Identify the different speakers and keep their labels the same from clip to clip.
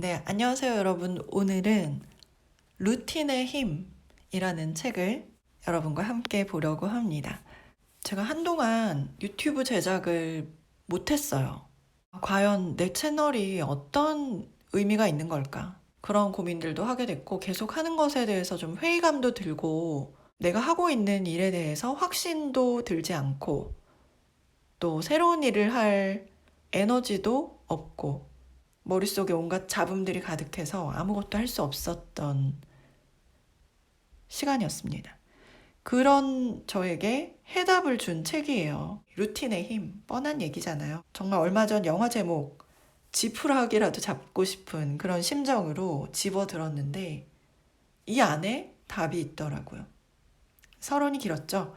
Speaker 1: 네, 안녕하세요, 여러분. 오늘은 루틴의 힘이라는 책을 여러분과 함께 보려고 합니다. 제가 한동안 유튜브 제작을 못했어요. 과연 내 채널이 어떤 의미가 있는 걸까? 그런 고민들도 하게 됐고, 계속 하는 것에 대해서 좀 회의감도 들고, 내가 하고 있는 일에 대해서 확신도 들지 않고, 또 새로운 일을 할 에너지도 없고, 머릿속에 온갖 잡음들이 가득해서 아무것도 할 수 없었던 시간이었습니다. 그런 저에게 해답을 준 책이에요. 루틴의 힘, 뻔한 얘기잖아요. 정말 얼마 전 영화 제목 지푸라기라도 잡고 싶은 그런 심정으로 집어들었는데 이 안에 답이 있더라고요. 서론이 길었죠?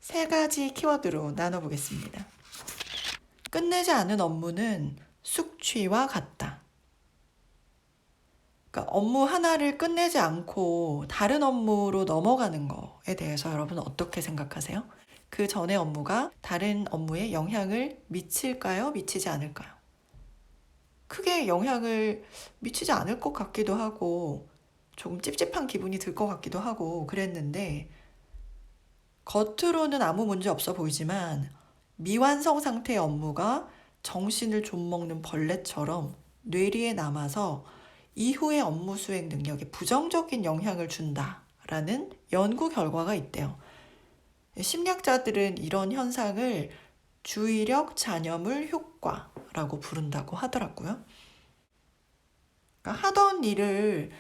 Speaker 1: 3가지 키워드로 나눠보겠습니다. 끝내지 않은 업무는 숙취와 같다. 그러니까 업무 하나를 끝내지 않고 다른 업무로 넘어가는 거에 대해서 여러분 어떻게 생각하세요? 그 전의 업무가 다른 업무에 영향을 미칠까요? 미치지 않을까요? 크게 영향을 미치지 않을 것 같기도 하고 조금 찝찝한 기분이 들 것 같기도 하고 그랬는데 겉으로는 아무 문제 없어 보이지만 미완성 상태의 업무가 정신을 좀먹는 벌레처럼 뇌리에 남아서 이후의 업무 수행 능력에 부정적인 영향을 준다라는 연구 결과가 있대요. 심리학자들은 이런 현상을 주의력 잔여물 효과라고 부른다고 하더라고요. 그러니까 하던 일을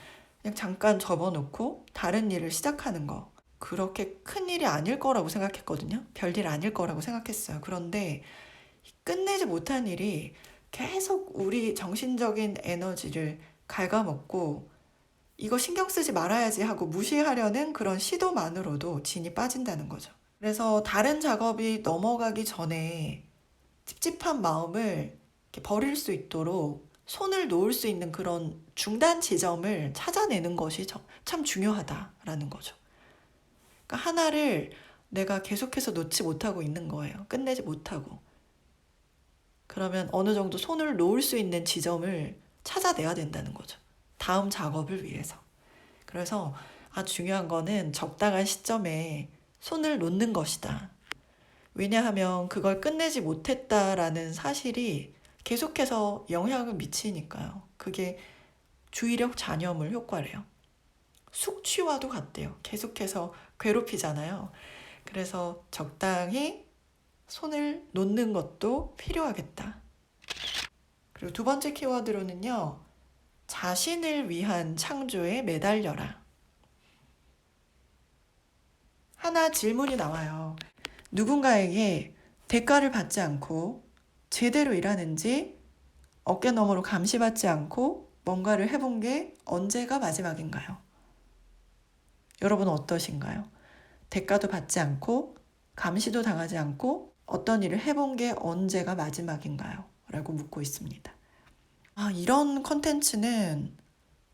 Speaker 1: 그냥 잠깐 접어놓고 다른 일을 시작하는 거. 그렇게 큰 일이 아닐 거라고 생각했거든요. 별일 아닐 거라고 생각했어요. 그런데 끝내지 못한 일이 계속 우리 정신적인 에너지를 갉아먹고 이거 신경 쓰지 말아야지 하고 무시하려는 그런 시도만으로도 진이 빠진다는 거죠. 그래서 다른 작업이 넘어가기 전에 찝찝한 마음을 이렇게 버릴 수 있도록 손을 놓을 수 있는 그런 중단 지점을 찾아내는 것이 참 중요하다라는 거죠. 그러니까 하나를 내가 계속해서 놓지 못하고 있는 거예요. 끝내지 못하고. 그러면 어느 정도 손을 놓을 수 있는 지점을 찾아내야 된다는 거죠. 다음 작업을 위해서. 그래서 중요한 거는 적당한 시점에 손을 놓는 것이다. 왜냐하면 그걸 끝내지 못했다라는 사실이 계속해서 영향을 미치니까요. 그게 주의력 잔여물 효과래요. 숙취와도 같대요. 계속해서 괴롭히잖아요. 그래서 적당히 손을 놓는 것도 필요하겠다. 그리고 2번째 키워드로는요. 자신을 위한 창조에 매달려라. 하나 질문이 나와요. 누군가에게 대가를 받지 않고 제대로 일하는지 어깨너머로 감시받지 않고 뭔가를 해본 게 언제가 마지막인가요? 여러분은 어떠신가요? 대가도 받지 않고 감시도 당하지 않고 어떤 일을 해본 게 언제가 마지막인가요? 라고 묻고 있습니다. 이런 컨텐츠는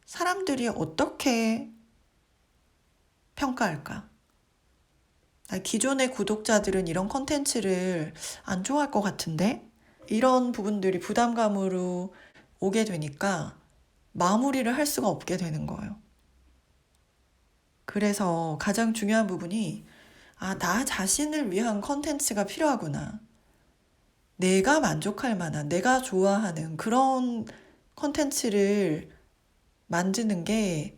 Speaker 1: 사람들이 어떻게 평가할까? 기존의 구독자들은 이런 컨텐츠를 안 좋아할 것 같은데? 이런 부분들이 부담감으로 오게 되니까 마무리를 할 수가 없게 되는 거예요. 그래서 가장 중요한 부분이 나 자신을 위한 컨텐츠가 필요하구나. 내가 만족할 만한, 내가 좋아하는 그런 컨텐츠를 만드는 게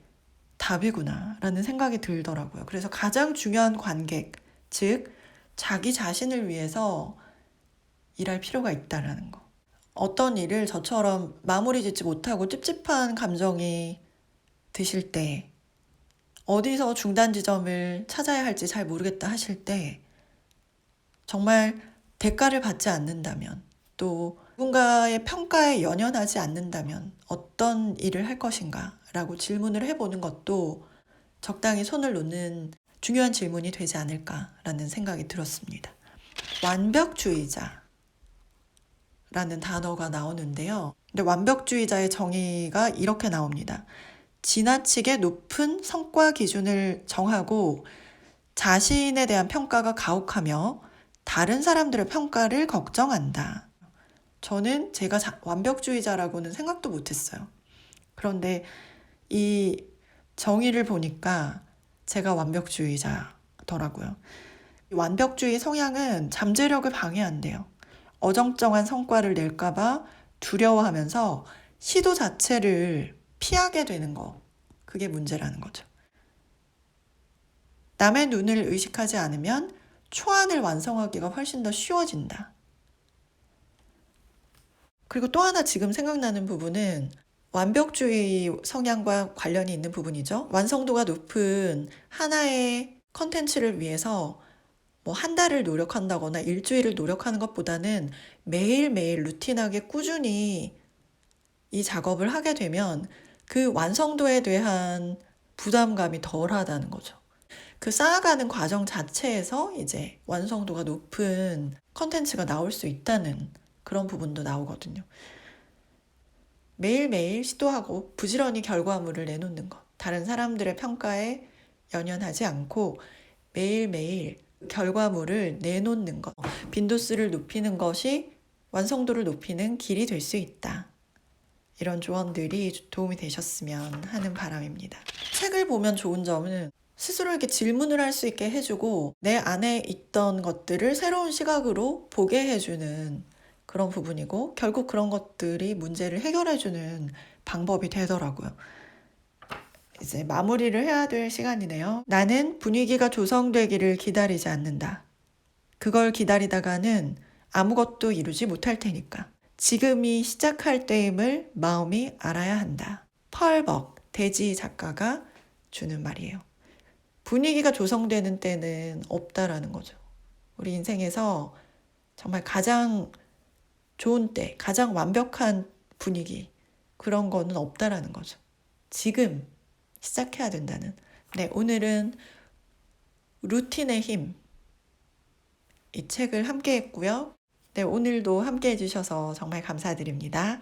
Speaker 1: 답이구나 라는 생각이 들더라고요. 그래서 가장 중요한 관객, 즉 자기 자신을 위해서 일할 필요가 있다라는 거. 어떤 일을 저처럼 마무리 짓지 못하고 찝찝한 감정이 드실 때 어디서 중단 지점을 찾아야 할지 잘 모르겠다 하실 때 정말 대가를 받지 않는다면 또 누군가의 평가에 연연하지 않는다면 어떤 일을 할 것인가 라고 질문을 해보는 것도 적당히 손을 놓는 중요한 질문이 되지 않을까라는 생각이 들었습니다. 완벽주의자라는 단어가 나오는데요. 근데 완벽주의자의 정의가 이렇게 나옵니다. 지나치게 높은 성과 기준을 정하고 자신에 대한 평가가 가혹하며 다른 사람들의 평가를 걱정한다. 저는 제가 완벽주의자라고는 생각도 못했어요. 그런데 이 정의를 보니까 제가 완벽주의자더라고요. 완벽주의 성향은 잠재력을 방해한대요. 어정쩡한 성과를 낼까봐 두려워하면서 시도 자체를 피하게 되는 거. 그게 문제라는 거죠. 남의 눈을 의식하지 않으면 초안을 완성하기가 훨씬 더 쉬워진다. 그리고 또 하나 지금 생각나는 부분은 완벽주의 성향과 관련이 있는 부분이죠. 완성도가 높은 하나의 컨텐츠를 위해서 뭐 한 달을 노력한다거나 일주일을 노력하는 것보다는 매일매일 루틴하게 꾸준히 이 작업을 하게 되면 그 완성도에 대한 부담감이 덜하다는 거죠. 그 쌓아가는 과정 자체에서 이제 완성도가 높은 컨텐츠가 나올 수 있다는 그런 부분도 나오거든요. 매일매일 시도하고 부지런히 결과물을 내놓는 것. 다른 사람들의 평가에 연연하지 않고 매일매일 결과물을 내놓는 것. 빈도수를 높이는 것이 완성도를 높이는 길이 될 수 있다. 이런 조언들이 도움이 되셨으면 하는 바람입니다. 책을 보면 좋은 점은 스스로에게 질문을 할 수 있게 해주고 내 안에 있던 것들을 새로운 시각으로 보게 해주는 그런 부분이고 결국 그런 것들이 문제를 해결해주는 방법이 되더라고요. 이제 마무리를 해야 될 시간이네요. 나는 분위기가 조성되기를 기다리지 않는다. 그걸 기다리다가는 아무것도 이루지 못할 테니까. 지금이 시작할 때임을 마음이 알아야 한다. 펄벅 대지 작가가 주는 말이에요. 분위기가 조성되는 때는 없다라는 거죠. 우리 인생에서 정말 가장 좋은 때, 가장 완벽한 분위기 그런 거는 없다라는 거죠. 지금 시작해야 된다는. 네, 오늘은 루틴의 힘 이 책을 함께 했고요. 네, 오늘도 함께 해주셔서 정말 감사드립니다.